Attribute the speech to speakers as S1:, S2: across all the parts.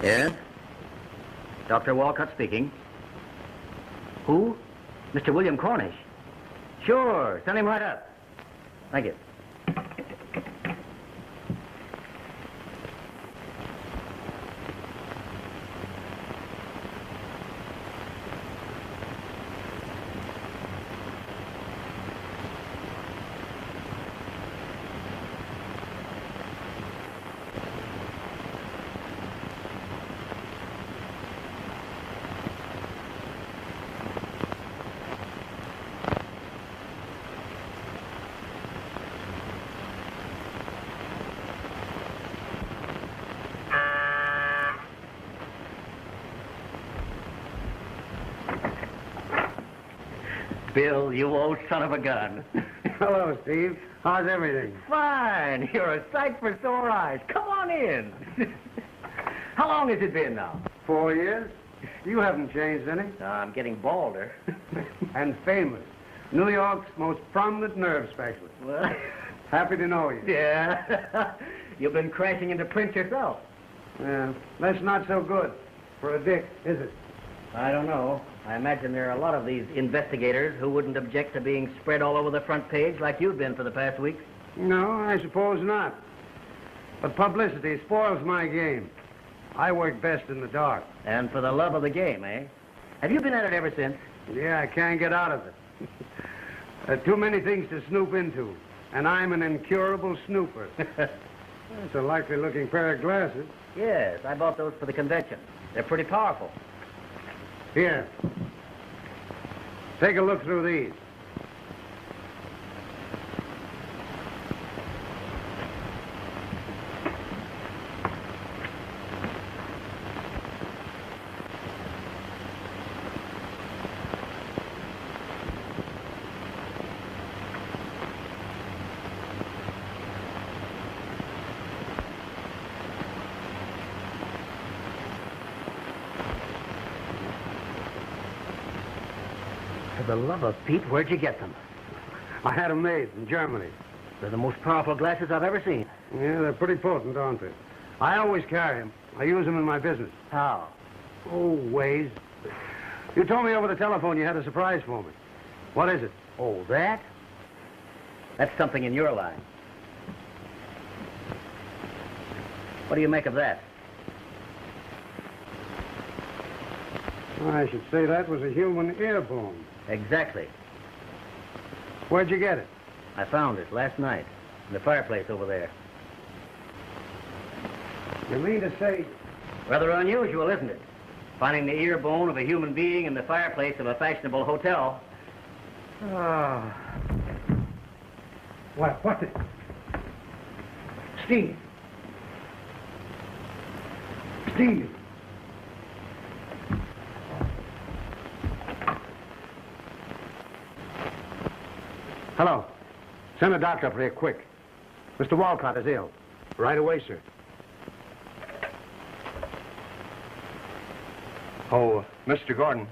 S1: Yes? Dr. Walcott speaking. Who? Mr. William Cornish. Sure, send him right up. Thank you. Bill, you old son of a gun.
S2: Hello, Steve. How's everything?
S1: Fine. You're a sight for sore eyes. Come on in. How long has it been now?
S2: 4 years. You haven't changed any.
S1: I'm getting balder.
S2: And famous. New York's most prominent nerve specialist.
S1: Well,
S2: happy to know you.
S1: Yeah. You've been crashing into print yourself.
S2: Yeah, that's not so good for a dick, is it?
S1: I don't know. I imagine there are a lot of these investigators who wouldn't object to being spread all over the front page like you've been for the past week.
S2: No, I suppose not. But publicity spoils my game. I work best in the dark.
S1: And for the love of the game, eh? Have you been at it ever since?
S2: Yeah, I can't get out of it. Too many things to snoop into, and I'm an incurable snooper. That's a likely-looking pair of glasses.
S1: Yes, I bought those for the convention. They're pretty powerful.
S2: Here. Take a look through these.
S1: For the love of Pete, where'd you get them?
S2: I had them made in Germany.
S1: They're the most powerful glasses I've ever seen.
S2: Yeah, they're pretty potent, aren't they? I always carry them. I use them in my business.
S1: How?
S2: Oh, ways. You told me over the telephone you had a surprise for me. What is it?
S1: Oh, that? That's something in your line. What do you make of that?
S2: I should say that was a human ear bone.
S1: Exactly.
S2: Where'd you get it?
S1: I found it last night in the fireplace over there.
S2: You mean to say...
S1: Rather unusual, isn't it? Finding the ear bone of a human being in the fireplace of a fashionable hotel.
S2: Ah. What's it? Steve. Steve. Hello. Send a doctor up here, quick. Mr. Walcott is ill. Right away, sir.
S3: Oh, Mr. Gordon.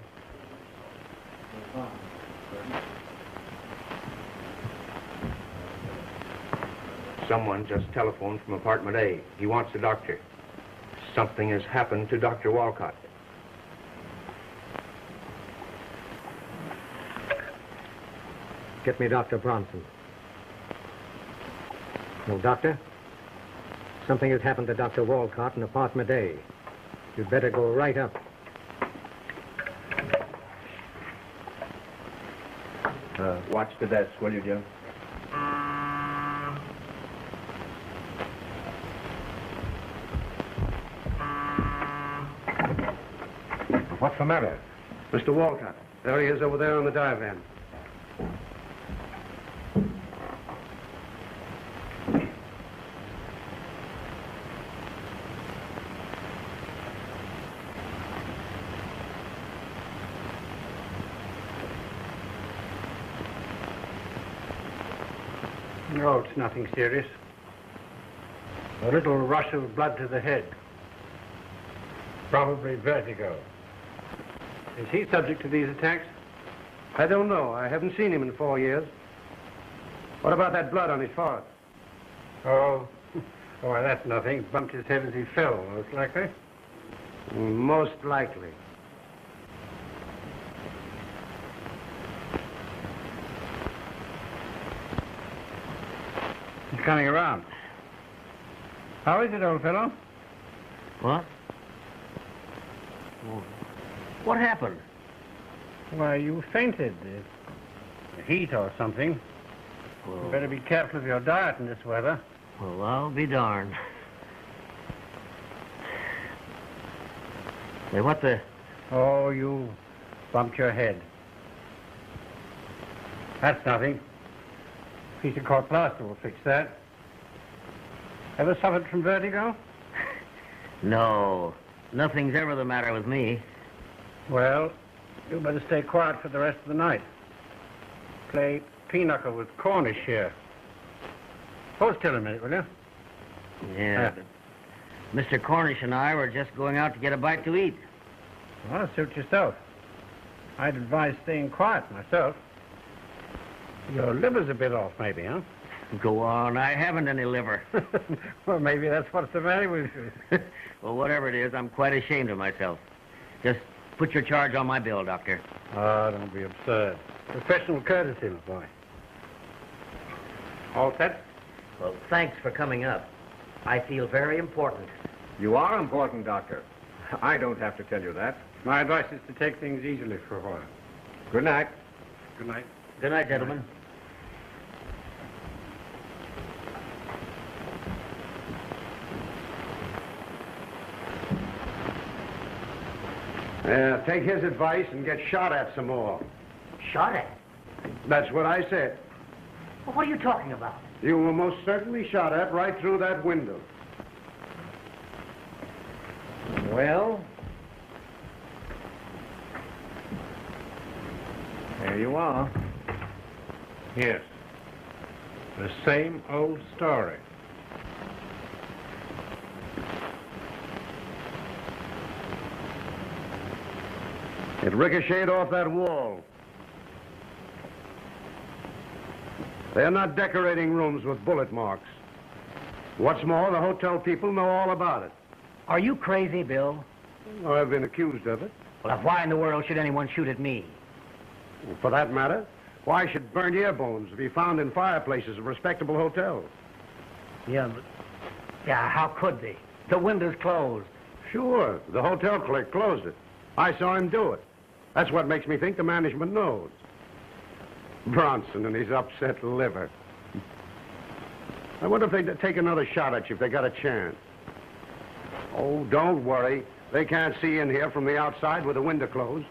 S3: Someone just telephoned from apartment A. He wants a doctor. Something has happened to Dr. Walcott.
S2: Get me Dr. Bronson. No, doctor? Something has happened to Dr. Walcott in apartment A. You'd better go right up.
S3: Watch the desk, will you, Jim?
S2: What's the matter? Mr. Walcott. There he is over there on the divan. No, it's nothing serious. A little rush of blood to the head. Probably vertigo. Is he subject to these attacks? I don't know. I haven't seen him in 4 years. What about that blood on his forehead? Oh, that's nothing. Bumped his head as he fell, most likely. Most likely. He's coming around. How is it, old fellow?
S1: What? What happened?
S2: Why, you fainted. The heat or something.
S1: Well,
S2: You better be careful of your diet in this weather.
S1: well, I'll be darned. Hey, what the...
S2: Oh, you bumped your head. That's nothing. Piece of court plaster will fix that. Ever suffered from vertigo?
S1: No, nothing's ever the matter with me.
S2: Well, you better stay quiet for the rest of the night. Play pinochle with Cornish here. Hold still a minute, will you?
S1: Yeah, but Mr. Cornish and I were just going out to get a bite to eat.
S2: Well, suit yourself. I'd advise staying quiet myself. Your liver's a bit off, maybe, huh?
S1: Go on, I haven't any liver.
S2: Well, maybe that's what's the matter with you.
S1: Well, whatever it is, I'm quite ashamed of myself. Just put your charge on my bill, Doctor.
S2: Oh, don't be absurd. Professional courtesy, my boy. All set?
S1: Well, thanks for coming up. I feel very important.
S4: You are important, Doctor. I don't have to tell you that.
S2: My advice is to take things easily for a while.
S4: Good night.
S2: Good night.
S1: Good night, gentlemen.
S2: Yeah, take his advice and get shot at some more.
S1: Shot at?
S2: That's what I said.
S1: Well, what are you talking about?
S2: You were most certainly shot at right through that window.
S4: Well, there you are.
S2: Yes. The same old story. It ricocheted off that wall. They're not decorating rooms with bullet marks. What's more, the hotel people know all about it.
S1: Are you crazy, Bill?
S2: Oh, I've been accused of it.
S1: Well, why in the world should anyone shoot at me?
S2: For that matter, why should burnt ear bones be found in fireplaces of respectable hotels?
S1: Yeah, but... Yeah, how could they? The window's closed.
S2: Sure, the hotel clerk closed it. I saw him do it. That's what makes me think the management knows. Bronson and his upset liver. I wonder if they'd take another shot at you if they got a chance. Oh, don't worry. They can't see in here from the outside with the window closed.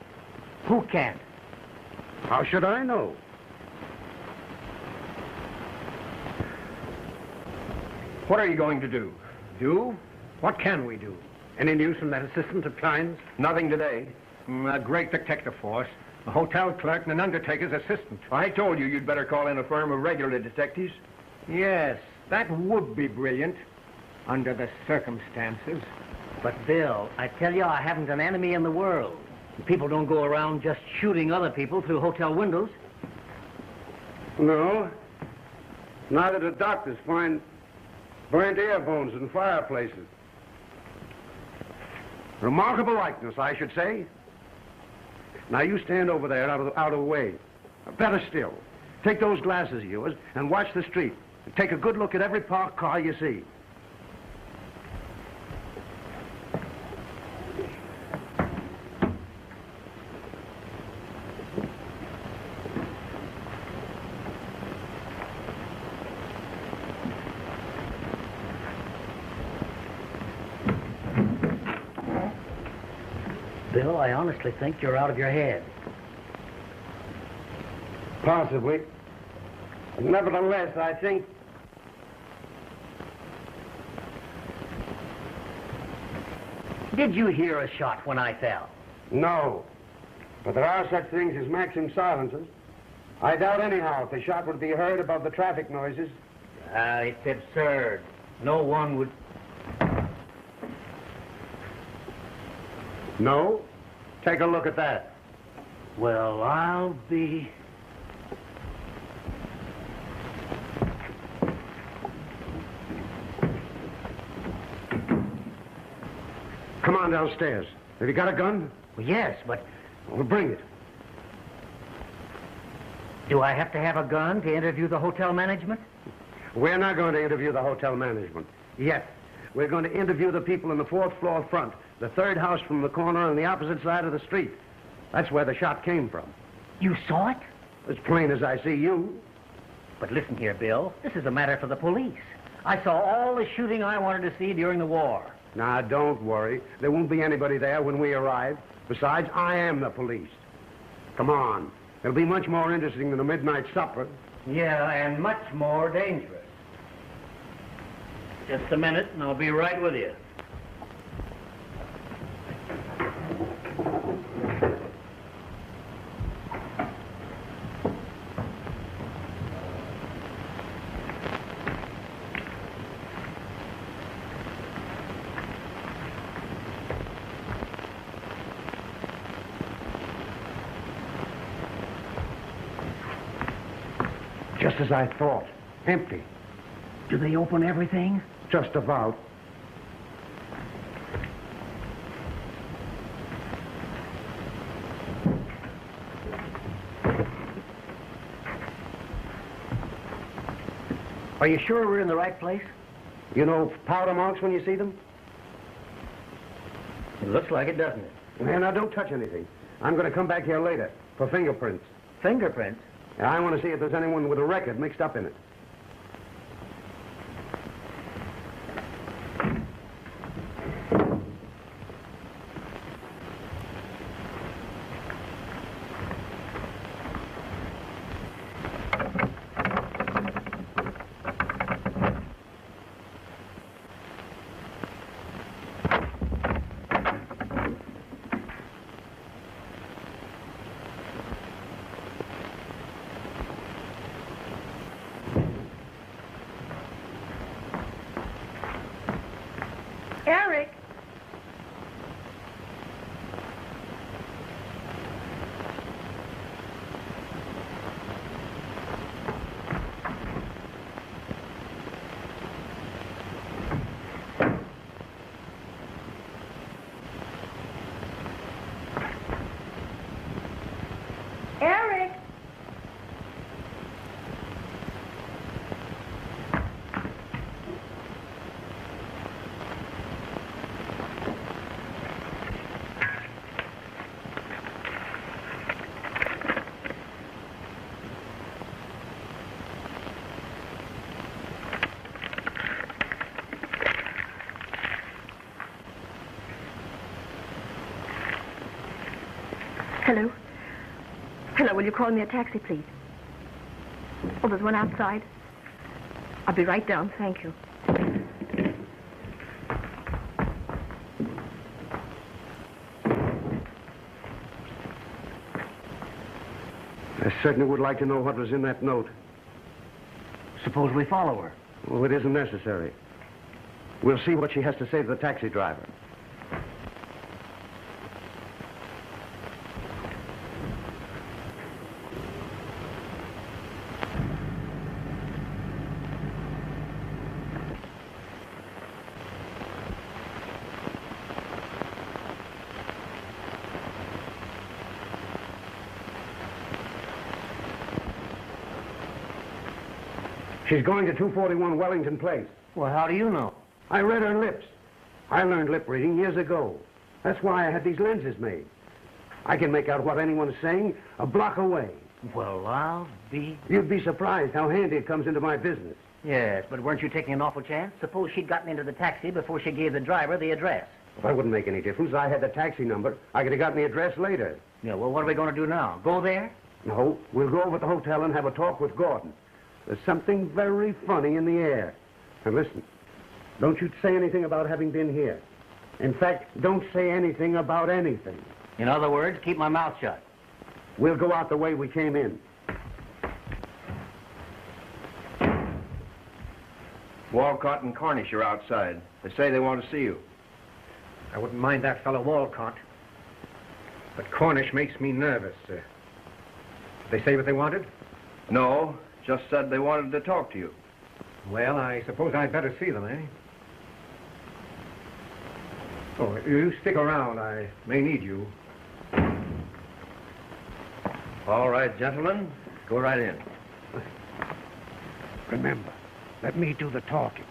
S1: Who can't?
S2: How should I know?
S4: What are you going to do?
S2: Do? What can we do? Any news from that assistant of Klein's?
S4: Nothing today. A great detective force. A hotel clerk and an undertaker's assistant. I told you you'd better call in a firm of regular detectives. Yes, that would be brilliant, under the circumstances.
S1: But, Bill, I tell you, I haven't an enemy in the world. People don't go around just shooting other people through hotel windows.
S2: No. Neither do doctors find burnt ear bones in fireplaces. Remarkable likeness, I should say. Now, you stand over there out of the way. Better still, take those glasses of yours and watch the street. Take a good look at every parked car you see.
S1: Bill, I honestly think you're out of your head.
S2: Possibly. Nevertheless, I think...
S1: Did you hear a shot when I fell?
S2: No. But there are such things as Maxim silencers. I doubt anyhow if the shot would be heard above the traffic noises.
S1: It's absurd. No one would...
S2: No? Take a look at that.
S1: Well, I'll be...
S2: Come on, on downstairs. Have you got a gun?
S1: Well, yes, but
S2: Well, bring it.
S1: do I have to have a gun to interview the hotel management?
S2: We're not going to interview the hotel management. Yet. We're going to interview the people in the 4th floor front, the 3rd house from the corner on the opposite side of the street. That's where the shot came from.
S1: You saw it?
S2: As plain as I see you.
S1: But listen here, Bill. This is a matter for the police. I saw all the shooting I wanted to see during the war.
S2: Now, don't worry. There won't be anybody there when we arrive. Besides, I am the police. Come on. It'll be much more interesting than a midnight supper.
S1: Yeah, and much more dangerous. Just a minute, and I'll be right with you.
S2: Just as I thought. Empty.
S1: Do they open everything?
S2: Just about.
S1: Are you sure we're in the right place?
S2: You know powder marks when you see them?
S1: It looks like it, doesn't it?
S2: Well, now, don't touch anything. I'm going to come back here later for fingerprints.
S1: Fingerprints?
S2: I want to see if there's anyone with a record mixed up in it.
S5: Eric! Eric! Hello? Hello, will you call me a taxi, please? Oh, there's one outside. I'll be right down, thank you.
S2: I certainly would like to know what was in that note.
S1: Suppose we follow her.
S2: Well, it isn't necessary. We'll see what she has to say to the taxi driver. She's going to 241 Wellington Place.
S1: Well, how do you know?
S2: I read her lips. I learned lip reading years ago. That's why I had these lenses made. I can make out what anyone's saying a block away.
S1: Well, I'll be...
S2: You'd be surprised how handy it comes into my business.
S1: Yes, but weren't you taking an awful chance? Suppose she'd gotten into the taxi before she gave the driver the address.
S2: That wouldn't make any difference. I had the taxi number. I could have gotten the address later.
S1: Yeah, well, what are we going to do now? Go there?
S2: No, we'll go over to the hotel and have a talk with Gordon. There's something very funny in the air. And listen, don't you say anything about having been here. In fact, don't say anything about anything.
S1: In other words, keep my mouth shut.
S2: We'll go out the way we came in.
S3: Walcott and Cornish are outside. They say they want to see you.
S4: I wouldn't mind that fellow Walcott. But Cornish makes me nervous. They say what they wanted?
S3: No, just said they wanted to talk to you.
S4: Well, I suppose I'd better see them, eh? Oh, you stick around. I may need you.
S3: All right, gentlemen. Go right in.
S2: Remember, let me do the talking.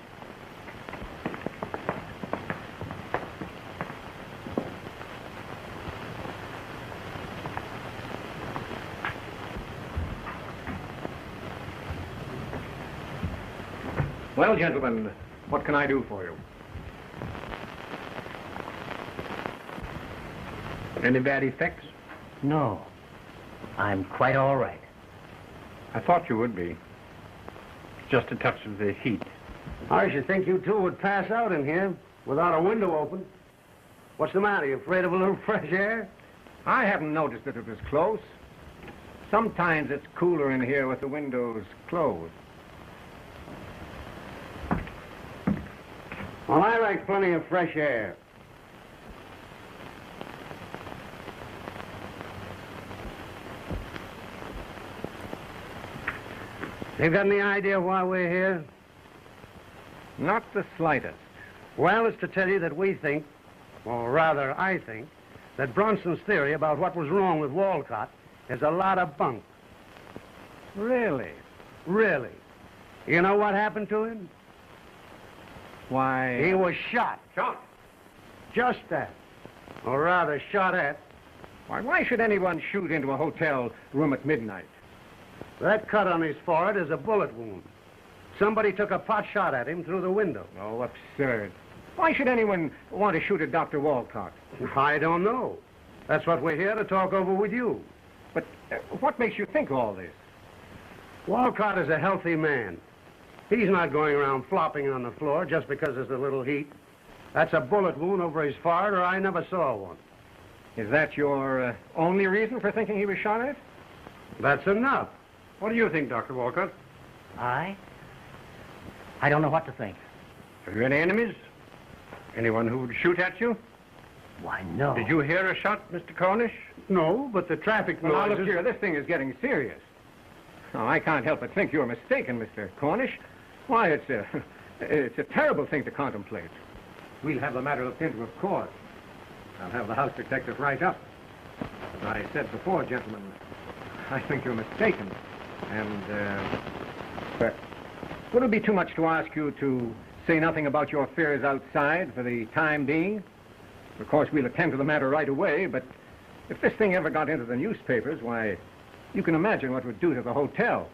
S4: Well, gentlemen, what can I do for you? Any bad effects?
S1: No. I'm quite all right.
S4: I thought you would be. Just a touch of the heat.
S2: I should think you two would pass out in here without a window open. What's the matter? You afraid of a little fresh air?
S4: I haven't noticed that it was close. Sometimes it's cooler in here with the windows closed.
S2: Well, I like plenty of fresh air. You got any idea why we're here?
S4: Not the slightest.
S2: Well, it's to tell you that we think, or rather I think, that Bronson's theory about what was wrong with Walcott is a lot of bunk.
S4: Really?
S2: Really. You know what happened to him?
S4: Why...
S2: He was shot.
S4: Shot?
S2: Just that. Or rather, shot at.
S4: Why should anyone shoot into a hotel room at midnight?
S2: That cut on his forehead is a bullet wound. Somebody took a pot shot at him through the window.
S4: Oh, absurd. Why should anyone want to shoot at Dr. Walcott?
S2: I don't know. That's what we're here to talk over with you.
S4: But what makes you think all this?
S2: Walcott is a healthy man. He's not going around flopping on the floor just because there's a little heat. That's a bullet wound over his forehead, or I never saw one.
S4: Is that your only reason for thinking he was shot at?
S2: That's enough.
S4: What do you think, Dr. Walcott?
S1: I don't know what to think.
S4: Have you any enemies? Anyone who would shoot at you?
S1: Why, no.
S4: Did you hear a shot, Mr. Cornish?
S2: No, but the traffic
S4: Well, now,
S2: noises...
S4: look here, this thing is getting serious. Now, I can't help but think you're mistaken, Mr. Cornish. Why, it's a terrible thing to contemplate. We'll have the matter looked into, of course. I'll have the house detective write up. As I said before, gentlemen, I think you're mistaken. And, well, would it be too much to ask you to say nothing about your fears outside for the time being? Of course, we'll attend to the matter right away, but if this thing ever got into the newspapers, why, you can imagine what it would do to the hotel.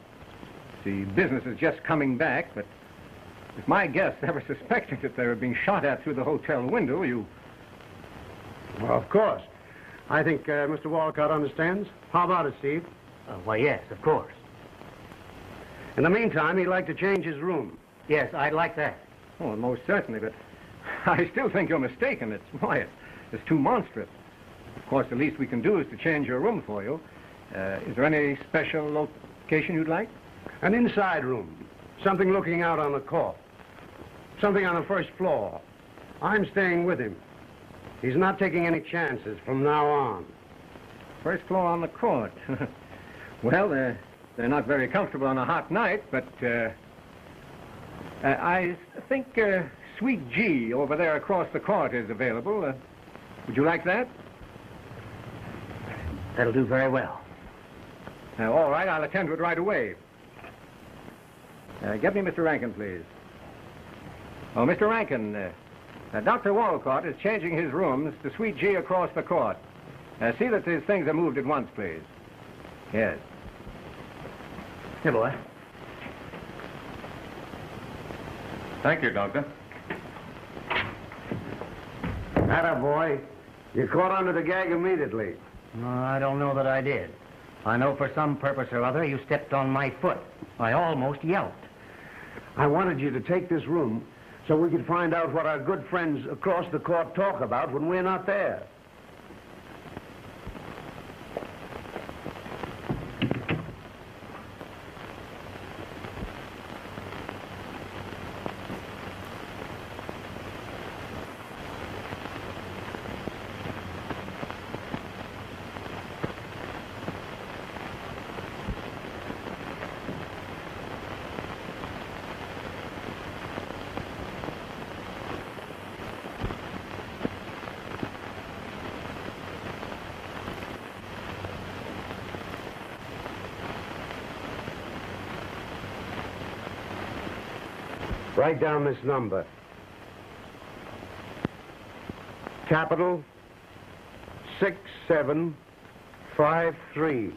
S4: The business is just coming back, but if my guests ever suspected that they were being shot at through the hotel window, you...
S2: Well, of course. I think Mr. Walcott understands. How about it, Steve?
S1: Why, yes, of course.
S2: In the meantime, he'd like to change his room.
S1: Yes, I'd like that.
S4: Oh, most certainly, but I still think you're mistaken. It's too monstrous. Of course, the least we can do is to change your room for you. Is there any special location you'd like?
S2: An inside room. Something looking out on the court. Something on the first floor. I'm staying with him. He's not taking any chances from now on.
S4: First floor on the court. Well, they're not very comfortable on a hot night, but I think Suite G over there across the court is available. Would you like that?
S1: That'll do very well.
S4: All right, I'll attend to it right away. Get me Mr. Rankin, please. Oh, Mr. Rankin, Dr. Walcott is changing his rooms to Suite G across the court. See that these things are moved at once, please. Yes.
S1: Here, boy.
S3: Thank you, Doctor.
S2: Atta boy. You caught under the gag immediately.
S1: I don't know that I did. I know for some purpose or other you stepped on my foot. I almost yelped.
S2: I wanted you to take this room so we could find out what our good friends across the court talk about when we're not there. Write down this number. Capital 6753.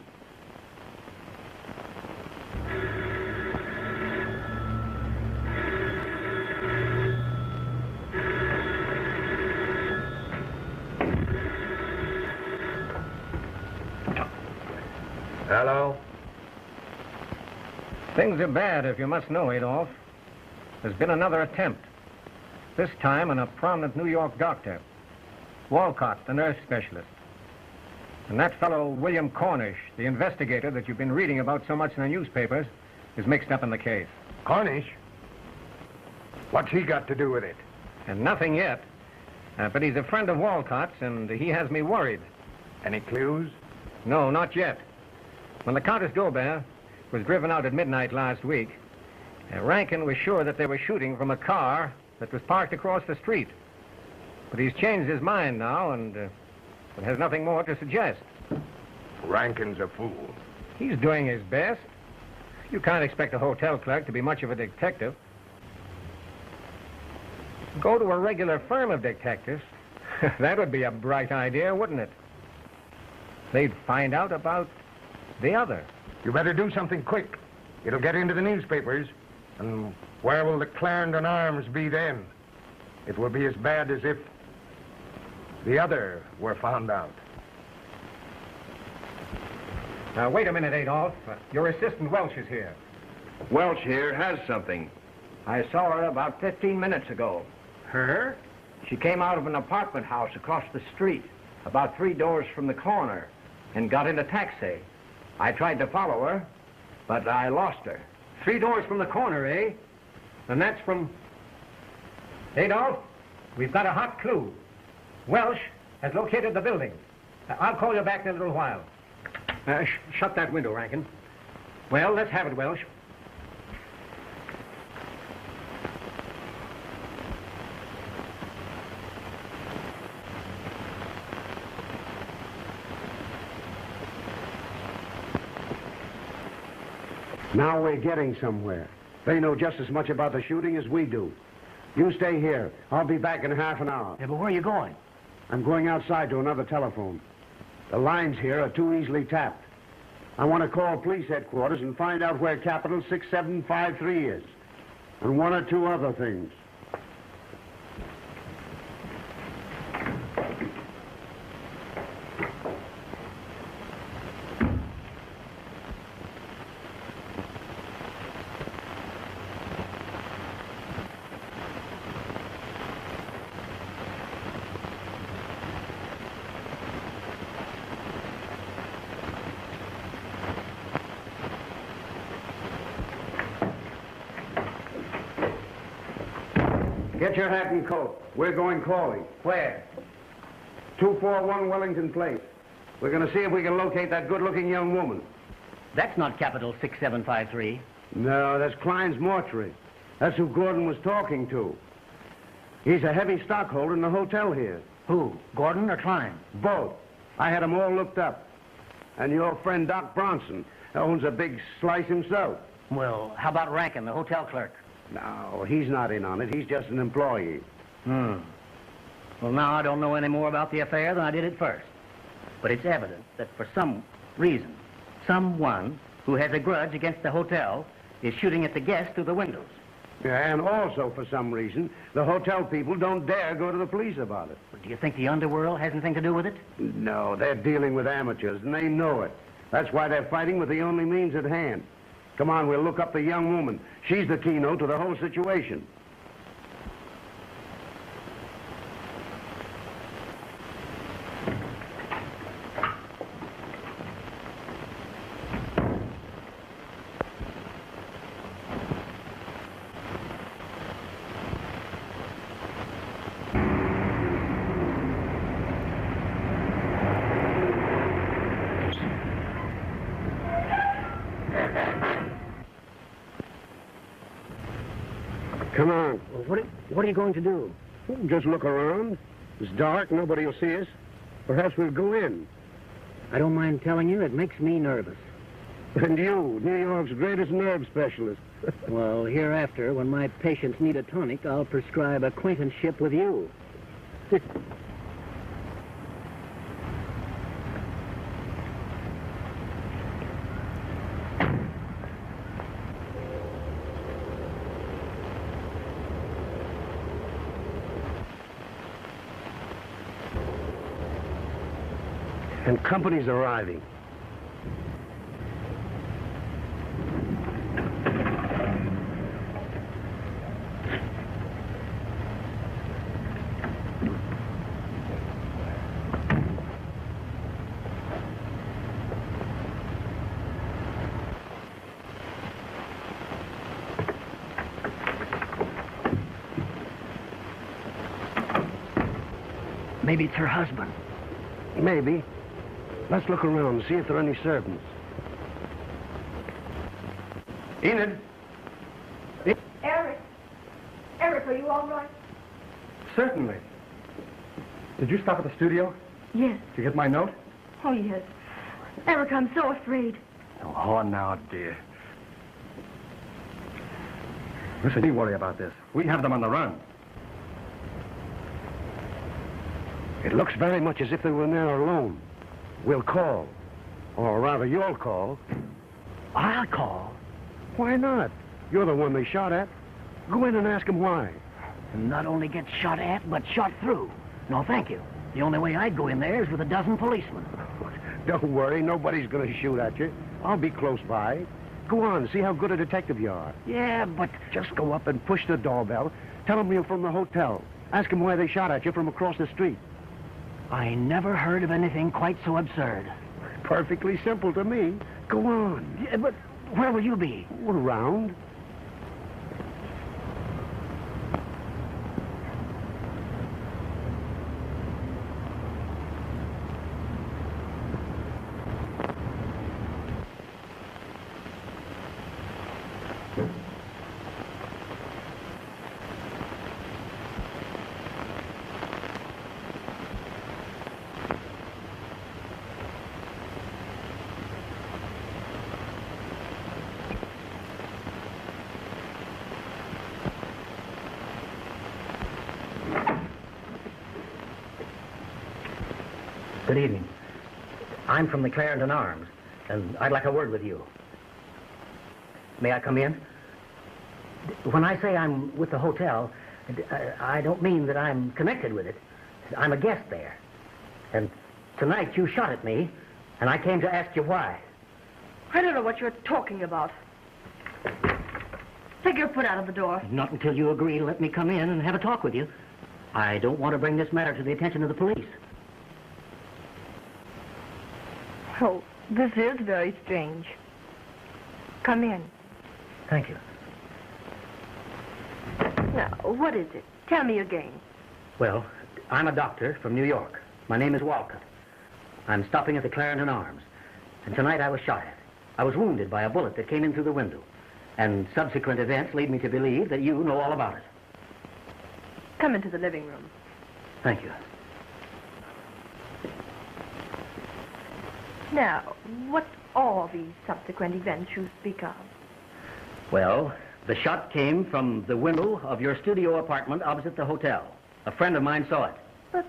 S3: Hello?
S4: Things are bad, if you must know, Adolf. There's been another attempt. This time on a prominent New York doctor. Walcott, the nurse specialist. And that fellow, William Cornish, the investigator that you've been reading about so much in the newspapers, is mixed up in the case.
S2: Cornish? What's he got to do with it?
S4: And nothing yet. But he's a friend of Walcott's, and he has me worried.
S2: Any clues?
S4: No, not yet. When the Countess Gobert was driven out at midnight last week, Rankin was sure that they were shooting from a car that was parked across the street. But he's changed his mind now, and has nothing more to suggest.
S2: Rankin's a fool.
S4: He's doing his best. You can't expect a hotel clerk to be much of a detective. Go to a regular firm of detectives. That would be a bright idea, wouldn't it? They'd find out about the other.
S2: You better do something quick. It'll get into the newspapers. And where will the Clarendon Arms be then? It will be as bad as if the other were found out.
S4: Now, wait a minute, Adolf. Your assistant Welsh is here.
S3: Welch here has something.
S4: I saw her about 15 minutes ago.
S1: Her?
S4: She came out of an apartment house across the street, about 3 doors from the corner, and got in a taxi. I tried to follow her, but I lost her.
S1: 3 doors from the corner, eh?
S4: And that's from... Adolf, we've got a hot clue. Welsh has located the building. I'll call you back in a little while. Shut that window, Rankin. Well, let's have it, Welsh.
S2: Now we're getting somewhere. They know just as much about the shooting as we do. You stay here. I'll be back in half an hour.
S1: Yeah, but where are you going?
S2: I'm going outside to another telephone. The lines here are too easily tapped. I want to call police headquarters and find out where Capital 6753 is. And 1 or 2 other things. Get your hat and coat. We're going calling.
S1: Where?
S2: 241 Wellington Place. We're going to see if we can locate that good-looking young woman.
S1: That's not Capital 6753.
S2: No, that's Klein's mortuary. That's who Gordon was talking to. He's a heavy stockholder in the hotel here.
S1: Who? Gordon or Klein?
S2: Both. I had them all looked up. And your friend Doc Bronson owns a big slice himself.
S1: Well, how about Rankin, the hotel clerk?
S2: No, he's not in on it. He's just an employee.
S1: Well, now I don't know any more about the affair than I did at first. But it's evident that for some reason, someone who has a grudge against the hotel is shooting at the guests through the windows.
S2: Yeah, and also, for some reason, the hotel people don't dare go to the police about it.
S1: Do you think the underworld has anything to do with it?
S2: No, they're dealing with amateurs, and they know it. That's why they're fighting with the only means at hand. Come on, we'll look up the young woman. She's the keynote to the whole situation. Come on.
S1: Well, what are you going to do?
S2: Just look around. It's dark. Nobody will see us. Perhaps we'll go in.
S1: I don't mind telling you, it makes me nervous.
S2: And you, New York's greatest nerve specialist.
S1: Well, hereafter, when my patients need a tonic, I'll prescribe acquaintanceship with you.
S2: And company's arriving.
S1: Maybe it's her husband.
S2: Maybe. Let's look around and see if there are any servants. Enid?
S5: Eric. Eric, are you all right?
S4: Certainly. Did you stop at the studio
S5: Yes.
S4: to get my note?
S5: Oh, yes. Eric, I'm so afraid.
S4: Oh, now, dear. Listen, you worry about this. We have them on the run.
S2: It looks very much as if they were in there alone. We'll call. Or rather, you'll call.
S1: I'll call.
S2: Why not? You're the one they shot at. Go in and ask them why.
S1: And not only get shot at, but shot through. No, thank you. The only way I'd go in there is with a dozen policemen.
S2: Don't worry, nobody's going to shoot at you. I'll be close by. Go on, see how good a detective you are.
S1: Yeah, but...
S2: Just go up and push the doorbell. Tell them you're from the hotel. Ask them why they shot at you from across the street.
S1: I never heard of anything quite so absurd.
S2: Perfectly simple to me. Go on.
S1: Yeah, but where will you be?
S2: Around.
S1: Good evening. I'm from the Clarendon Arms, and I'd like a word with you. May I come in? When I say I'm with the hotel, I don't mean that I'm connected with it. I'm a guest there. And tonight you shot at me, and I came to ask you why.
S5: I don't know what you're talking about. Take your foot out of the door.
S1: Not until you agree to let me come in and have a talk with you. I don't want to bring this matter to the attention of the police.
S5: Oh, this is very strange. Come in.
S1: Thank you.
S5: Now, what is it? Tell me again.
S1: Well, I'm a doctor from New York. My name is Walcott. I'm stopping at the Clarendon Arms. And tonight I was shot at. I was wounded by a bullet that came in through the window. And subsequent events lead me to believe that you know all about it.
S5: Come into the living room.
S1: Thank you.
S5: Now, what are these subsequent events you speak of?
S1: Well, the shot came from the window of your studio apartment opposite the hotel. A friend of mine saw it.
S5: But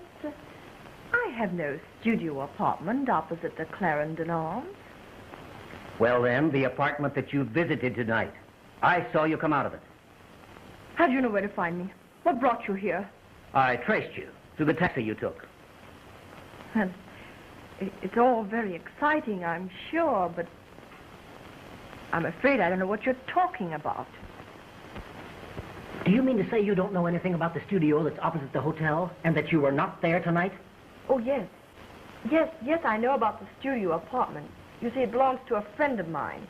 S5: I have no studio apartment opposite the Clarendon Arms.
S1: Well, then, the apartment that you visited tonight. I saw you come out of it.
S5: How do you know where to find me? What brought you here?
S1: I traced you to the taxi you took.
S5: Well, it's all very exciting, I'm sure, but I'm afraid I don't know what you're talking about.
S1: Do you mean to say you don't know anything about the studio that's opposite the hotel and that you were not there tonight?
S5: Oh, yes. Yes, I know about the studio apartment. You see, it belongs to a friend of mine.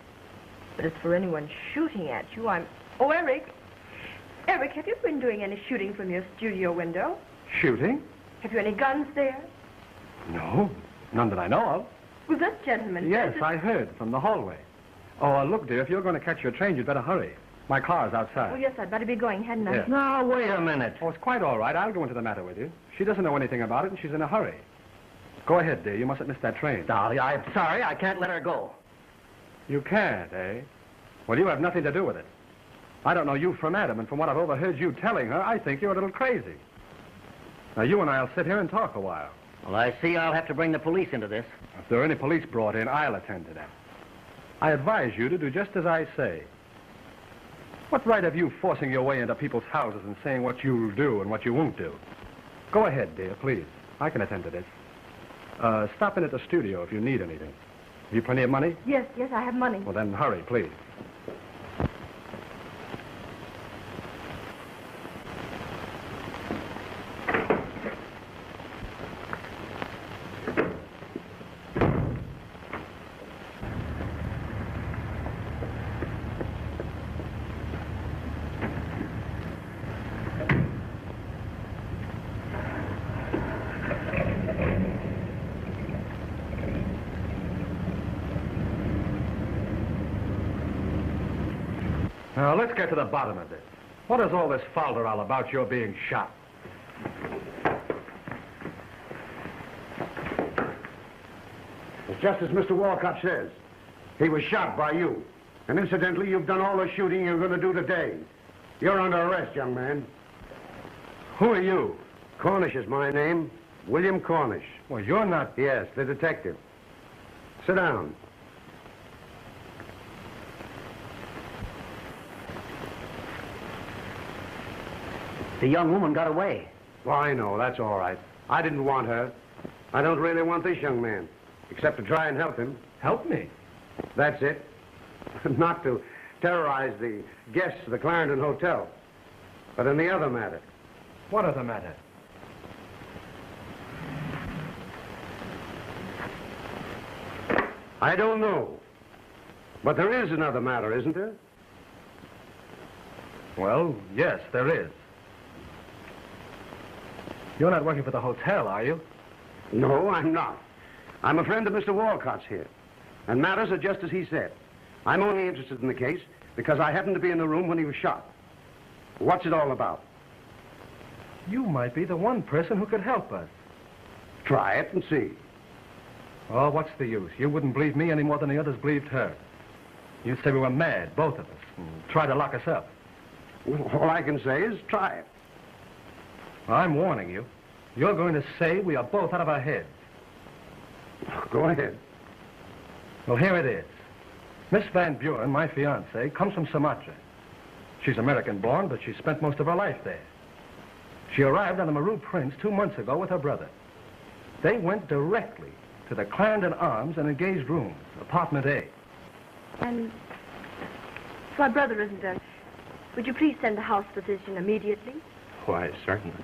S5: But as for anyone shooting at you, Oh, Eric! Eric, have you been doing any shooting from your studio window?
S4: Shooting?
S5: Have you any guns there?
S4: No, none that I know of.
S5: Well, that gentleman...
S4: Yes, I heard from the hallway. Oh, look, dear, if you're going to catch your train, you'd better hurry. My car's outside.
S5: Oh, yes, I'd better be going, hadn't I?
S4: Yes.
S1: Now, wait a minute.
S4: Oh, it's quite all right. I'll go into the matter with you. She doesn't know anything about it, and she's in a hurry. Go ahead, dear. You mustn't miss that train.
S1: No, I'm sorry. I can't let her go.
S4: You can't, eh? Well, you have nothing to do with it. I don't know you from Adam, and from what I've overheard you telling her, I think you're a little crazy. Now, you and I'll sit here and talk a while.
S1: Well, I see I'll have to bring the police into this.
S4: If there are any police brought in, I'll attend to that. I advise you to do just as I say. What right have you forcing your way into people's houses and saying what you'll do and what you won't do? Go ahead, dear, please. I can attend to this. Stop in at the studio if you need anything. Have you plenty of money?
S5: Yes, I have money.
S4: Well, then hurry, please. Now, let's get to the bottom of this. What is all this falderall about your being shot?
S2: It's just as Mr. Walcott says. He was shot by you. And incidentally, you've done all the shooting you're going to do today. You're under arrest, young man.
S4: Who are you?
S2: Cornish is my name. William Cornish.
S4: Well, you're not...
S2: Yes, the detective. Sit down.
S1: The young woman got away.
S2: Well, I know. That's all right. I didn't want her. I don't really want this young man, except to try and help him.
S4: Help me?
S2: That's it. Not to terrorize the guests of the Clarendon Hotel, but in the other matter.
S4: What other matter?
S2: I don't know. But there is another matter, isn't there?
S4: Well, yes, there is. You're not working for the hotel, are you?
S2: No, I'm not. I'm a friend of Mr. Walcott's here. And matters are just as he said. I'm only interested in the case because I happened to be in the room when he was shot. What's it all about?
S4: You might be the one person who could help us.
S2: Try it and see.
S4: Oh, what's the use? You wouldn't believe me any more than the others believed her. You'd say we were mad, both of us, and try to lock us up.
S2: Well, all I can say is try it.
S4: I'm warning you. You're going to say we are both out of our heads.
S2: Go ahead.
S4: Well, here it is. Miss Van Buren, my fiancée, comes from Sumatra. She's American-born, but she spent most of her life there. She arrived on the Maru Prince 2 months ago with her brother. They went directly to the Clarendon Arms and engaged rooms, apartment A.
S5: And my brother isn't there. Would you please send the house physician immediately?
S3: Why, certainly.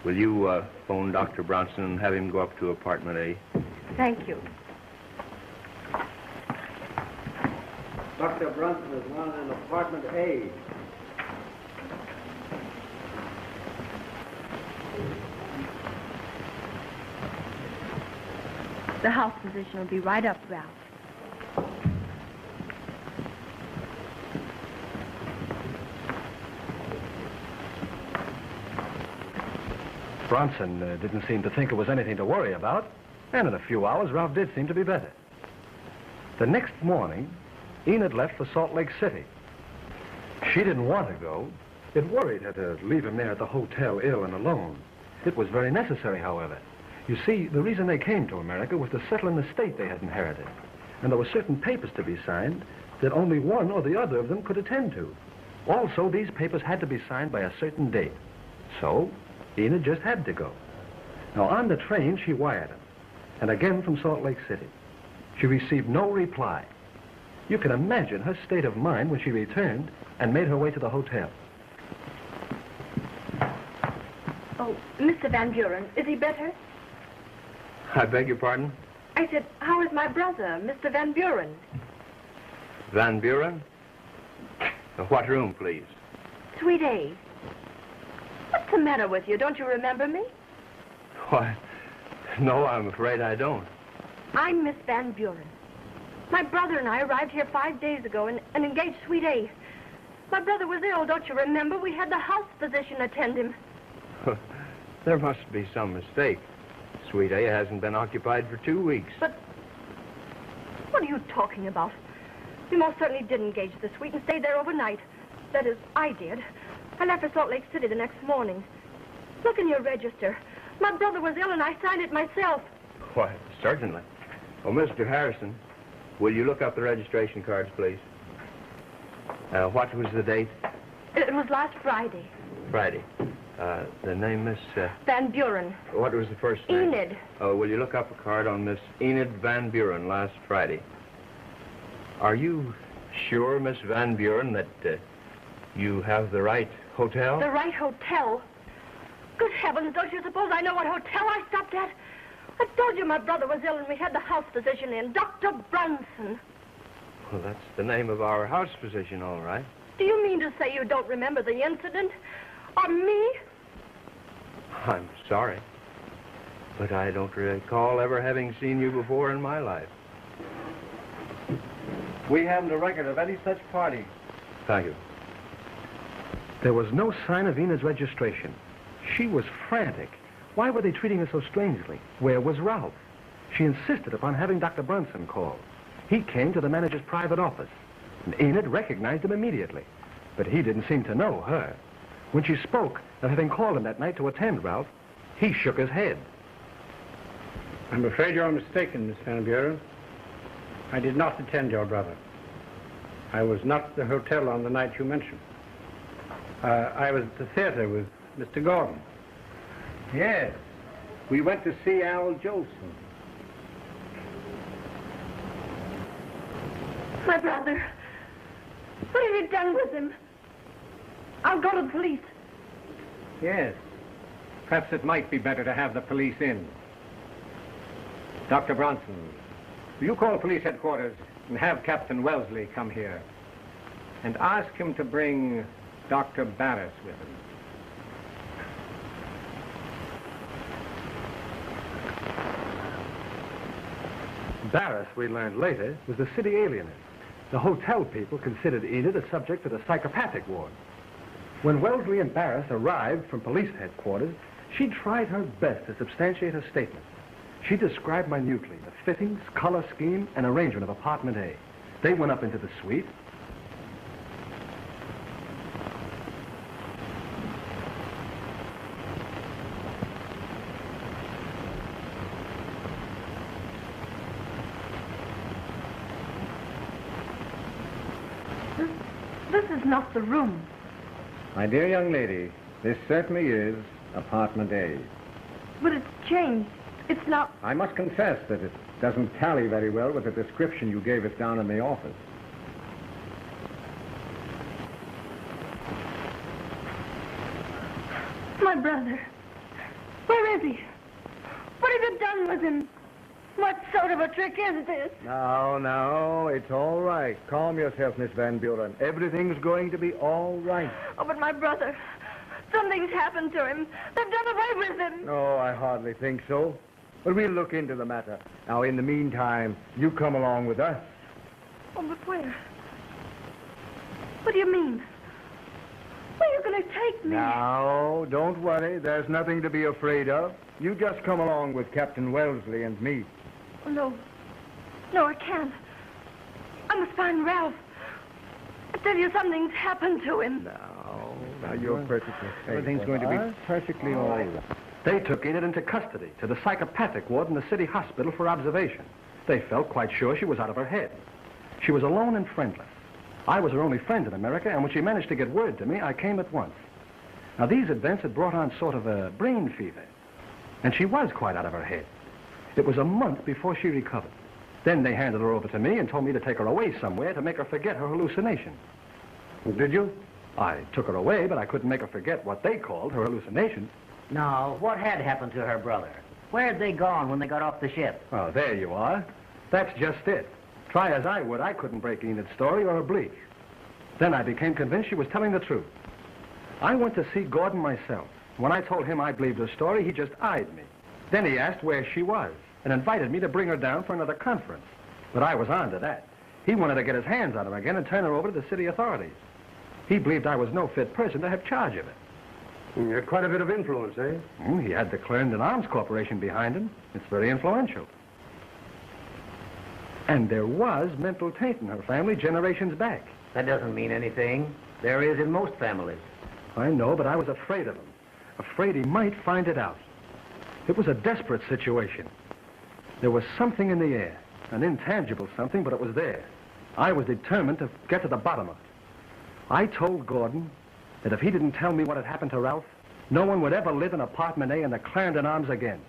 S3: Will you phone Dr. Bronson and have him go up to apartment A?
S5: Thank you.
S4: Dr. Bronson is one in apartment A.
S5: The house physician will be right up, Ralph.
S4: Bronson didn't seem to think it was anything to worry about, and in a few hours, Ralph did seem to be better. The next morning, Enid left for Salt Lake City. She didn't want to go. It worried her to leave him there at the hotel ill and alone. It was very necessary, however. You see, the reason they came to America was to settle an estate they had inherited. And there were certain papers to be signed that only one or the other of them could attend to. Also, these papers had to be signed by a certain date. So, Enid just had to go. Now, on the train, she wired him. And again from Salt Lake City. She received no reply. You can imagine her state of mind when she returned and made her way to the hotel.
S5: Oh, Mr. Van Buren, is he better?
S3: I beg your pardon?
S5: I said, how is my brother, Mr. Van Buren?
S3: Van Buren? What room, please?
S5: Suite A. What's the matter with you? Don't you remember me?
S3: Why, no, I'm afraid I don't.
S5: I'm Miss Van Buren. My brother and I arrived here 5 days ago and engaged Suite A. My brother was ill, don't you remember? We had the house physician attend him.
S3: There must be some mistake. Suite A hasn't been occupied for 2 weeks.
S5: But what are you talking about? We most certainly did engage the suite and stayed there overnight. That is, I did. I left for Salt Lake City the next morning. Look in your register. My brother was ill and I signed it myself.
S3: Why, certainly. Oh, Mr. Harrison, will you look up the registration cards, please? What was the date?
S5: It was last Friday.
S3: Friday. The name, Miss...
S5: Van Buren.
S3: What was the first name?
S5: Enid.
S3: Oh, will you look up a card on Miss Enid Van Buren last Friday? Are you sure, Miss Van Buren, that you have the right hotel?
S5: The right hotel? Good heavens, don't you suppose I know what hotel I stopped at? I told you my brother was ill and we had the house physician in, Dr. Brunson.
S3: Well, that's the name of our house physician, all right.
S5: Do you mean to say you don't remember the incident? Or me?
S3: I'm sorry, but I don't recall ever having seen you before in my life.
S4: We haven't a record of any such party.
S3: Thank you.
S6: There was no sign of Enid's registration. She was frantic. Why were they treating her so strangely? Where was Ralph? She insisted upon having Dr. Brunson called. He came to the manager's private office, and Enid recognized him immediately. But he didn't seem to know her. When she spoke of having called him that night to attend Ralph, he shook his head.
S2: I'm afraid you're mistaken, Miss Van Buren. I did not attend your brother. I was not at the hotel on the night you mentioned. I was at the theater with Mr. Gordon.
S4: Yes. We went to see Al Jolson.
S5: My brother. What have you done with him? I'll go to the police.
S4: Yes. Perhaps it might be better to have the police in. Dr. Bronson, will you call police headquarters and have Captain Wellesley come here and ask him to bring Dr. Barris with him?
S6: Barris, we learned later, was the city alienist. The hotel people considered Enid a subject for the psychopathic ward. When Wellesley and Barris arrived from police headquarters, she tried her best to substantiate her statement. She described minutely the fittings, color scheme, and arrangement of apartment A. They went up into the suite.
S5: This is not the room.
S4: My dear young lady, this certainly is apartment A.
S5: But it's changed. It's not...
S4: I must confess that it doesn't tally very well with the description you gave us down in the office.
S5: My brother. Where is he? What have you done with him? What sort of a trick is this?
S4: No, it's all right. Calm yourself, Miss Van Buren. Everything's going to be all right.
S5: Oh, but my brother. Something's happened to him. They've done away with him.
S4: No, I hardly think so. But we'll look into the matter. Now, in the meantime, you come along with us.
S5: Oh, but where? What do you mean? Where are you going to take me?
S4: Now, don't worry. There's nothing to be afraid of. You just come along with Captain Wellesley and me.
S5: Oh, no. No, I can't. I must find Ralph. I tell you, something's happened to him.
S4: Now you're perfectly safe. Everything's going to be perfectly all right.
S6: They took Enid into custody to the psychopathic ward in the city hospital for observation. They felt quite sure she was out of her head. She was alone and friendless. I was her only friend in America, and when she managed to get word to me, I came at once. Now, these events had brought on sort of a brain fever, and she was quite out of her head. It was a month before she recovered. Then they handed her over to me and told me to take her away somewhere to make her forget her hallucination.
S2: Did you?
S6: I took her away, but I couldn't make her forget what they called her hallucination.
S1: Now, what had happened to her brother? Where'd they gone when they got off the ship?
S6: Oh, there you are. That's just it. Try as I would, I couldn't break Enid's story or a bleach. Then I became convinced she was telling the truth. I went to see Gordon myself. When I told him I believed her story, he just eyed me. Then he asked where she was and invited me to bring her down for another conference. But I was on to that. He wanted to get his hands on her again and turn her over to the city authorities. He believed I was no fit person to have charge of it.
S2: You had quite a bit of influence, eh?
S6: He had the Clarendon Arms Corporation behind him. It's very influential. And there was mental taint in her family generations back.
S1: That doesn't mean anything. There is in most families.
S6: I know, but I was afraid of him. Afraid he might find it out. It was a desperate situation. There was something in the air. An intangible something, but it was there. I was determined to get to the bottom of it. I told Gordon that if he didn't tell me what had happened to Ralph, no one would ever live in apartment A in the Clarendon Arms again.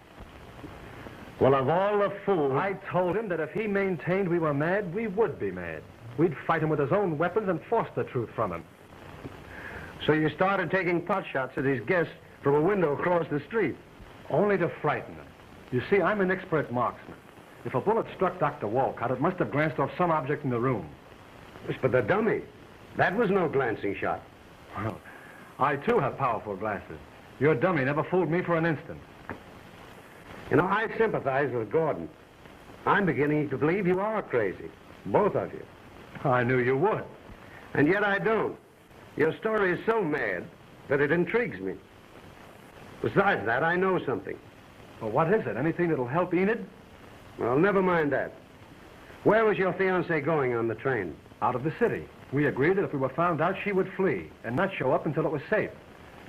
S2: Well, of all the fools...
S6: I told him that if he maintained we were mad, we would be mad. We'd fight him with his own weapons and force the truth from him.
S2: So you started taking pot shots at his guests from a window across the street?
S6: Only to frighten them. You see, I'm an expert marksman. If a bullet struck Dr. Walcott, it must have glanced off some object in the room.
S2: Yes, but the dummy, that was no glancing shot.
S6: Well, I, too, have powerful glasses. Your dummy never fooled me for an instant.
S2: You know, I sympathize with Gordon. I'm beginning to believe you are crazy, both of you.
S6: I knew you would.
S2: And yet I don't. Your story is so mad that it intrigues me. Besides that, I know something.
S6: Well, what is it? Anything that'll help Enid?
S2: Well, never mind that. Where was your fiancée going on the train?
S6: Out of the city. We agreed that if we were found out, she would flee and not show up until it was safe.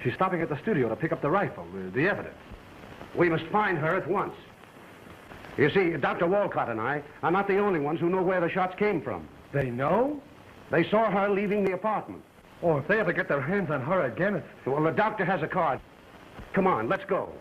S6: She's stopping at the studio to pick up the rifle, the evidence.
S2: We must find her at once. You see, Dr. Walcott and I are not the only ones who know where the shots came from.
S6: They know?
S2: They saw her leaving the apartment.
S6: Oh, if they ever get their hands on her again, it's...
S2: Well, the doctor has a card. Come on, let's go.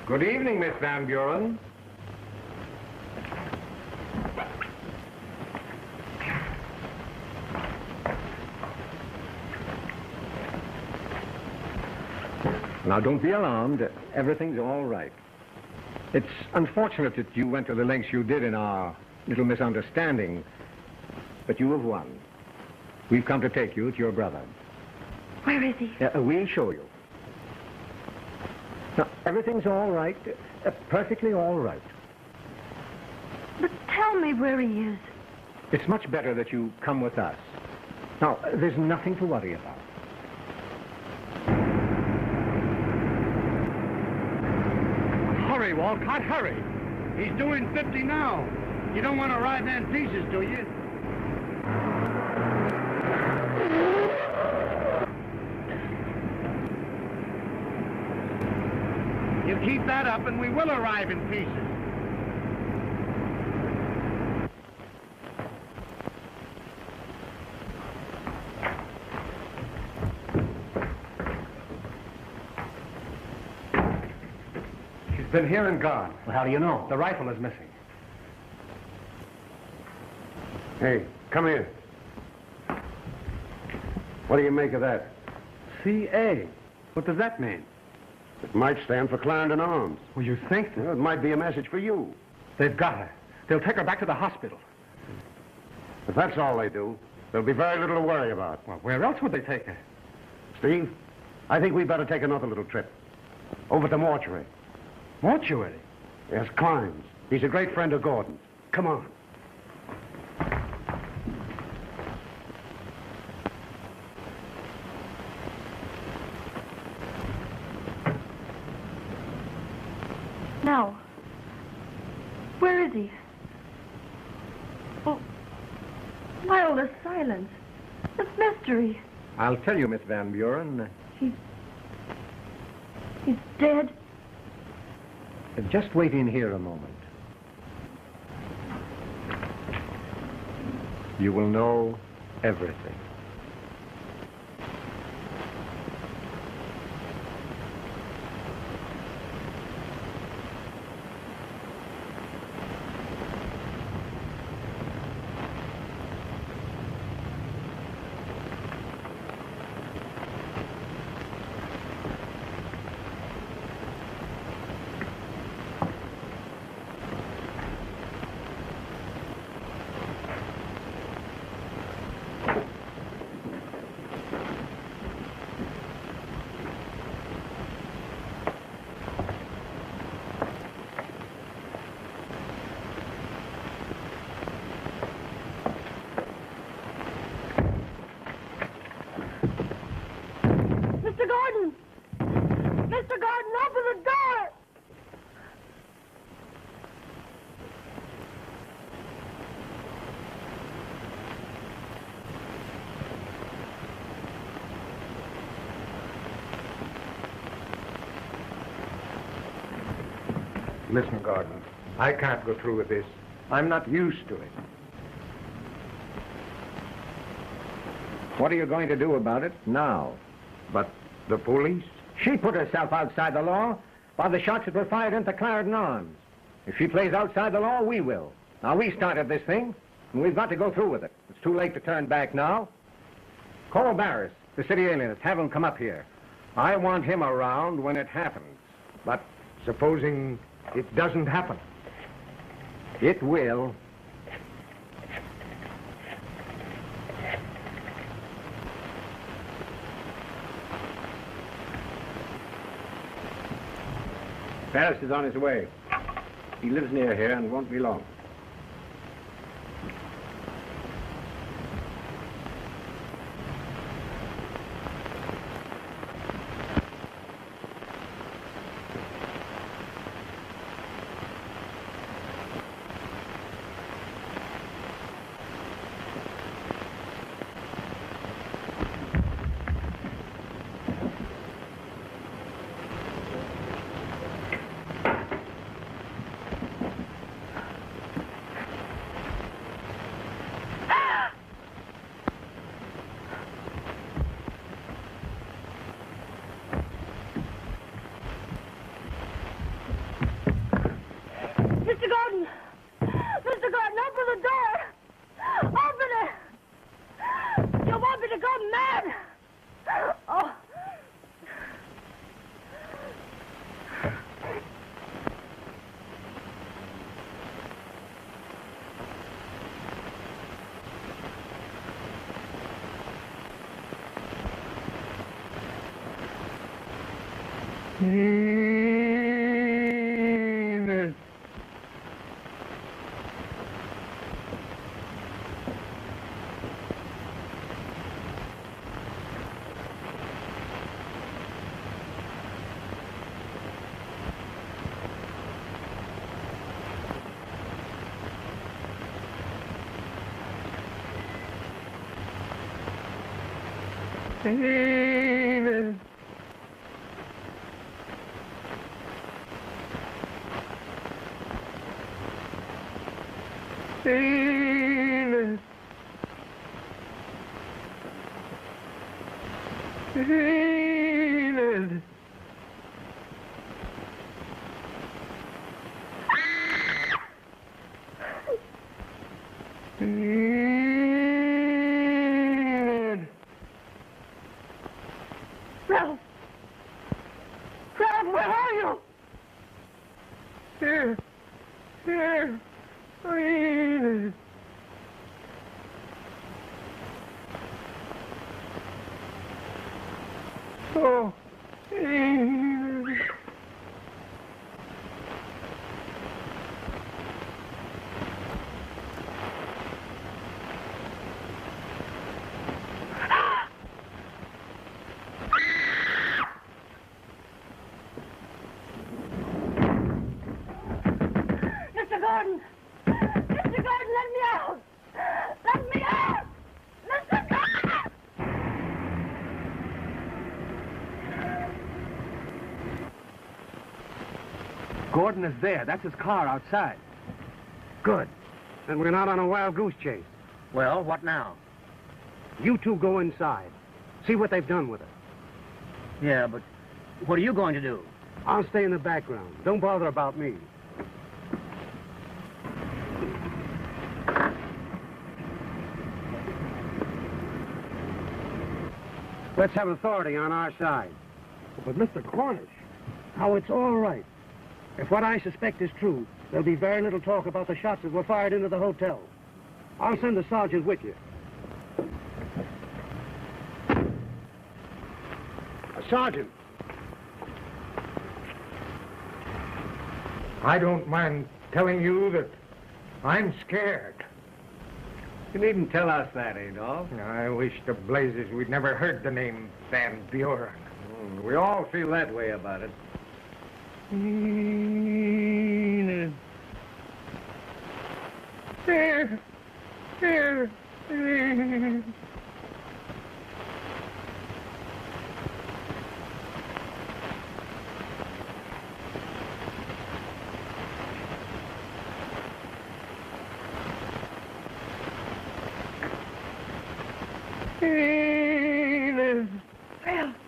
S4: Good evening, Miss Van Buren.
S7: Now, don't be alarmed. Everything's all right. It's unfortunate that you went to the lengths you did in our little misunderstanding, but you have won. We've come to take you to your brother.
S5: Where is he?
S7: We'll show you. Now, everything's all right. Perfectly all right.
S5: But tell me where he is.
S7: It's much better that you come with us. Now, there's nothing to worry about.
S2: Hurry, Walcott, hurry. He's doing 50 now. You don't want to ride in pieces, do you? You keep that up and we will arrive in pieces.
S6: She's been here and gone.
S1: Well, how do you know?
S6: The rifle is missing.
S2: Hey, come here. What do you make of that?
S6: C.A. What does that mean?
S2: It might stand for Clarendon Arms.
S6: Well, you think?
S2: Well, it might be a message for you.
S6: They've got her. They'll take her back to the hospital.
S2: If that's all they do, there'll be very little to worry about.
S6: Well, where else would they take her?
S2: Steve, I think we'd better take another little trip. Over to mortuary.
S6: Mortuary?
S2: Yes, Klein's. He's a great friend of Gordon's. Come on.
S5: Now, where is he? Oh, why all this silence? This mystery.
S7: I'll tell you, Miss Van Buren.
S5: He's dead.
S7: Just wait in here a moment. You will know everything.
S5: Mr. Gordon, open the door!
S2: Listen, Gordon, I can't go through with this. I'm not used to it.
S7: What are you going to do about it now?
S2: But the police?
S7: She put herself outside the law by the shots that were fired into Clarendon Arms. If she plays outside the law, we will. Now, we started this thing, and we've got to go through with it. It's too late to turn back now. Call Barris, the city alienist. Have him come up here. I want him around when it happens.
S2: But supposing it doesn't happen?
S7: It will.
S6: Paris is on his way. He lives near here and won't be long.
S5: Mr. Gordon, open the door! Open it! You want me to go mad? Oh.
S8: David. David. David.
S5: Ralph! Ralph, where are you?
S8: Here. Here. David. Oh, David.
S5: Mr. Gordon! Mr. Gordon, let me out! Let me out! Mr. Gordon!
S6: Gordon is there. That's his car outside.
S2: Good. Then we're not on a wild goose chase.
S1: Well, what now?
S2: You two go inside. See what they've done with her.
S1: Yeah, but what are you going to do?
S2: I'll stay in the background. Don't bother about me. Let's have authority on our side.
S6: But Mr. Cornish.
S2: Now, it's all right. If what I suspect is true, there'll be very little talk about the shots that were fired into the hotel. I'll send the sergeant with you. Sergeant. I don't mind telling you that I'm scared.
S7: You needn't tell us that, Adolf.
S2: I wish to blazes we'd never heard the name Van Buren.
S7: We all feel that way about it.
S8: Enid. There. There. Enid. Enid.
S5: Well,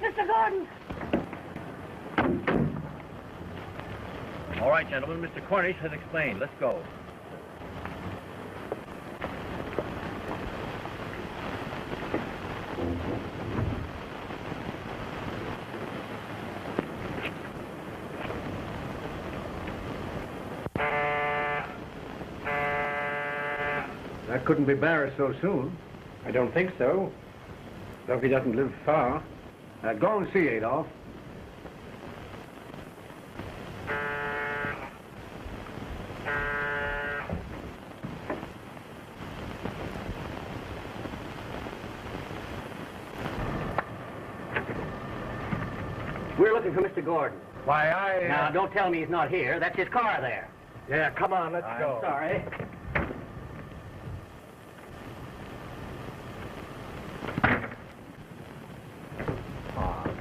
S5: Mr. Gordon.
S3: All right, gentlemen, Mr. Cornish has explained. Let's go.
S6: That couldn't be Barris so soon.
S2: I don't think so. Though if he doesn't live far.
S6: Go and see, Adolf.
S1: We're looking for Mr. Gordon.
S2: Why,
S1: Now, don't tell me he's not here. That's his car there.
S2: Yeah, come on, let's go.
S1: Sorry.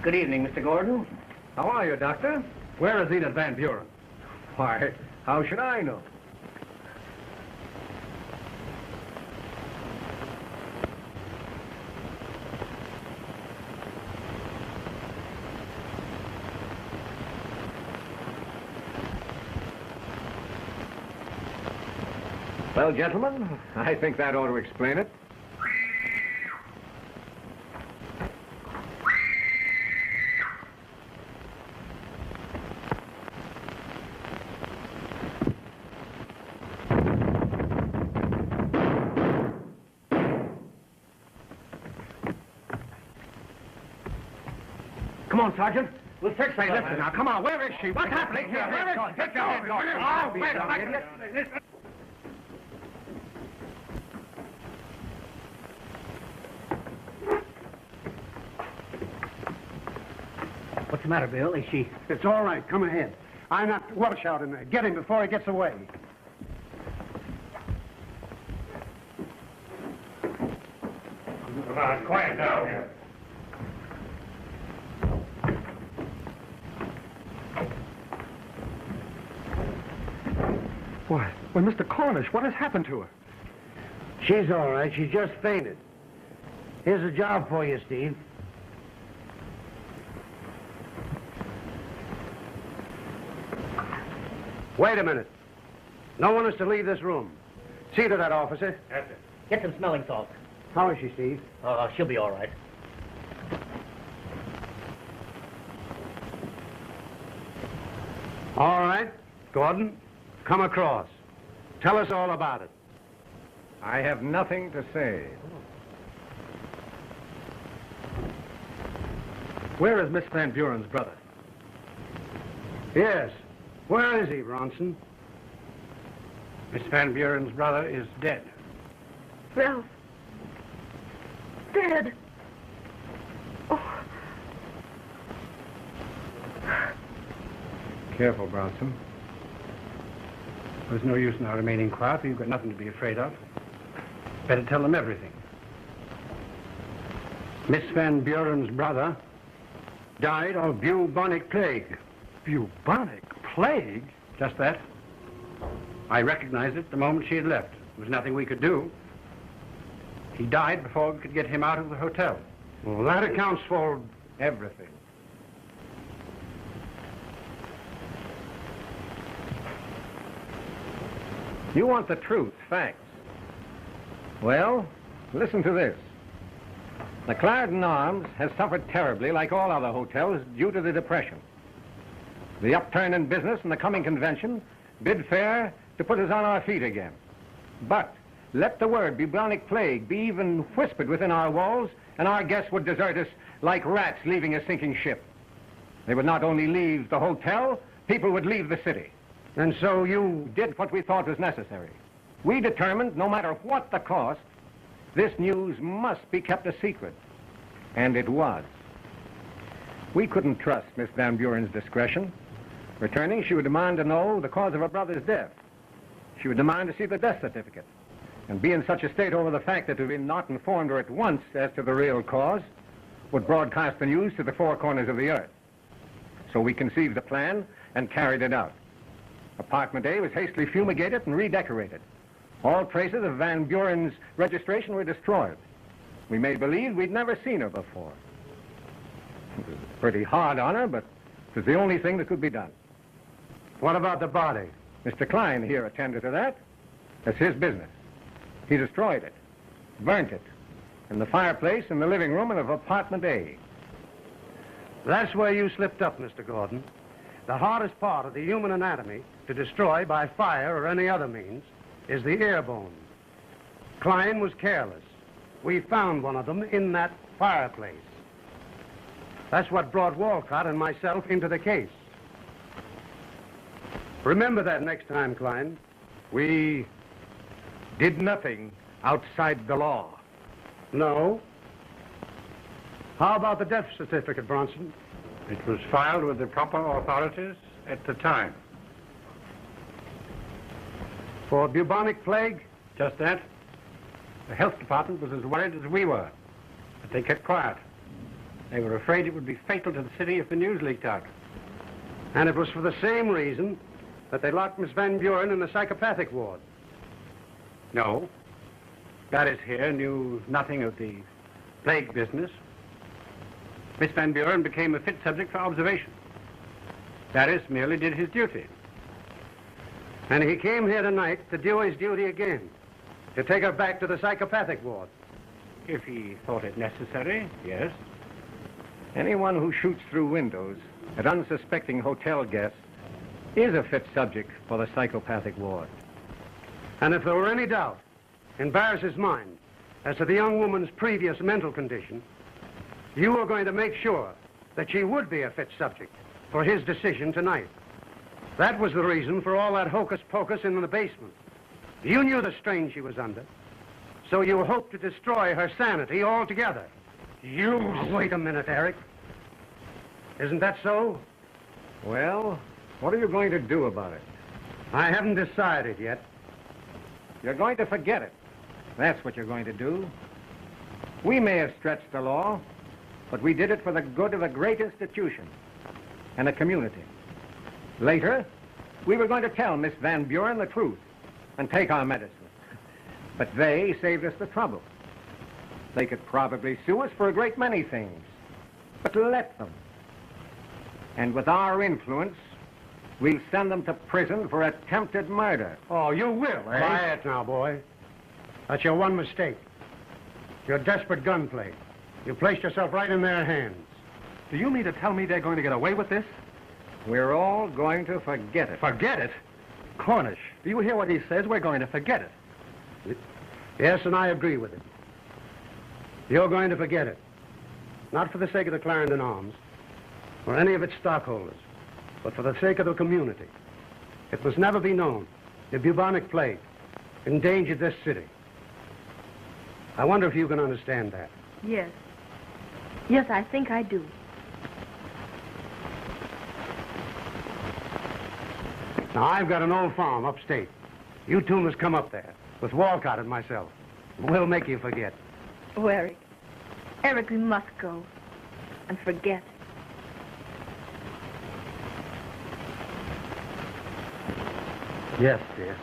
S1: Good evening, Mr. Gordon.
S6: How are you, Doctor? Where is Enid Van Buren? Why, how should I know? Well, gentlemen, I think that ought to explain it.
S2: Come on, Sergeant.
S1: We'll search
S2: Say,
S1: for her.
S2: listen now, come on, where is she? What's happening here? Where is she? Get down. Oh, wait a minute.
S1: What's the matter, Bill? Is she...
S2: It's all right. Come ahead. I'm not Welsh out in there. Get him before he gets away. Come on, quiet now.
S6: Why, Mr. Cornish, what has happened to her?
S2: She's all right. She just fainted. Here's a job for you, Steve. Wait a minute. No one is to leave this room. See to that, officer.
S1: Yes, sir. Get some smelling salts.
S2: How is she, Steve?
S1: She'll be all right.
S2: All right. Gordon, come across. Tell us all about it.
S7: I have nothing to say.
S6: Where is Miss Van Buren's brother?
S2: Yes. Where is he, Bronson? Miss Van Buren's brother is dead.
S5: Ralph. Dead. Oh.
S2: Careful, Bronson. There's no use in our remaining quiet. You've got nothing to be afraid of. Better tell them everything. Miss Van Buren's brother died of bubonic plague.
S6: Bubonic plague?
S2: Just that. I recognized it the moment she had left. There was nothing we could do. He died before we could get him out of the hotel. Well, that accounts for everything.
S7: You want the truth, facts. Well, listen to this. The Clarendon Arms has suffered terribly, like all other hotels, due to the Depression.
S6: The upturn in business and the coming convention bid fair to put us on our feet again. But let the word bubonic plague be even whispered within our walls, and our guests would desert us like rats leaving a sinking ship. They would not only leave the hotel, people would leave the city.
S2: And so you...
S6: Did what we thought was necessary. We determined, no matter what the cost, this news must be kept a secret. And it was. We couldn't trust Miss Van Buren's discretion. Returning, she would demand to know the cause of her brother's death. She would demand to see the death certificate. And be in such a state over the fact that we had not informed her at once as to the real cause, would broadcast the news to the four corners of the earth. So we conceived the plan and carried it out. Apartment A was hastily fumigated and redecorated. All traces of Van Buren's registration were destroyed. We made believe we'd never seen her before. It was pretty hard on her, but it was the only thing that could be done.
S2: What about the body?
S6: Mr. Klein here attended to that. That's his business. He destroyed it, burnt it, in the fireplace in the living room of apartment A.
S2: That's where you slipped up, Mr. Gordon. The hardest part of the human anatomy to destroy by fire or any other means is the ear bone. Klein was careless. We found one of them in that fireplace. That's what brought Walcott and myself into the case. Remember that next time, Klein.
S9: We did nothing outside the law.
S2: No. How about the death certificate, Bronson?
S9: It was filed with the proper authorities at the time.
S2: For bubonic plague?
S9: Just that. The health department was as worried as we were, but they kept quiet. They were afraid it would be fatal to the city if the news leaked out.
S2: And it was for the same reason that they locked Miss Van Buren in the psychopathic ward.
S9: No. Barris here knew nothing of the plague business. Miss Van Buren became a fit subject for observation. Barris merely did his duty.
S2: And he came here tonight to do his duty again, to take her back to the psychopathic ward.
S9: If he thought it necessary, yes.
S6: Anyone who shoots through windows at unsuspecting hotel guests is a fit subject for the psychopathic ward.
S2: And if there were any doubt in Barris's mind as to the young woman's previous mental condition, you were going to make sure that she would be a fit subject for his decision tonight. That was the reason for all that hocus-pocus in the basement. You knew the strain she was under, so you hoped to destroy her sanity altogether.
S9: You...
S2: Oh, wait a minute, Eric. Isn't that so?
S6: Well, what are you going to do about it?
S2: I haven't decided yet.
S6: You're going to forget it. That's what you're going to do. We may have stretched the law, but we did it for the good of a great institution and a community. Later, we were going to tell Miss Van Buren the truth and take our medicine. But they saved us the trouble. They could probably sue us for a great many things, but let them. And with our influence, we'll send them to prison for attempted murder.
S2: Oh, you will, eh? Quiet now, boy. That's your one mistake. Your desperate gunplay. You placed yourself right in their hands.
S6: Do you mean to tell me they're going to get away with this? We're all going to forget it.
S4: Forget it? Cornish, do you hear what he says? We're going to forget it.
S2: Yes, and I agree with him. You're going to forget it. Not for the sake of the Clarendon Arms or any of its stockholders, but for the sake of the community. It must never be known the bubonic plague endangered this city. I wonder if you can understand that.
S5: Yes. Yes, I think I do.
S2: Now, I've got an old farm upstate. You two must come up there with Walcott and myself. We'll make you forget.
S5: Oh, Eric. Eric, we must go and forget.
S2: Yes, dear.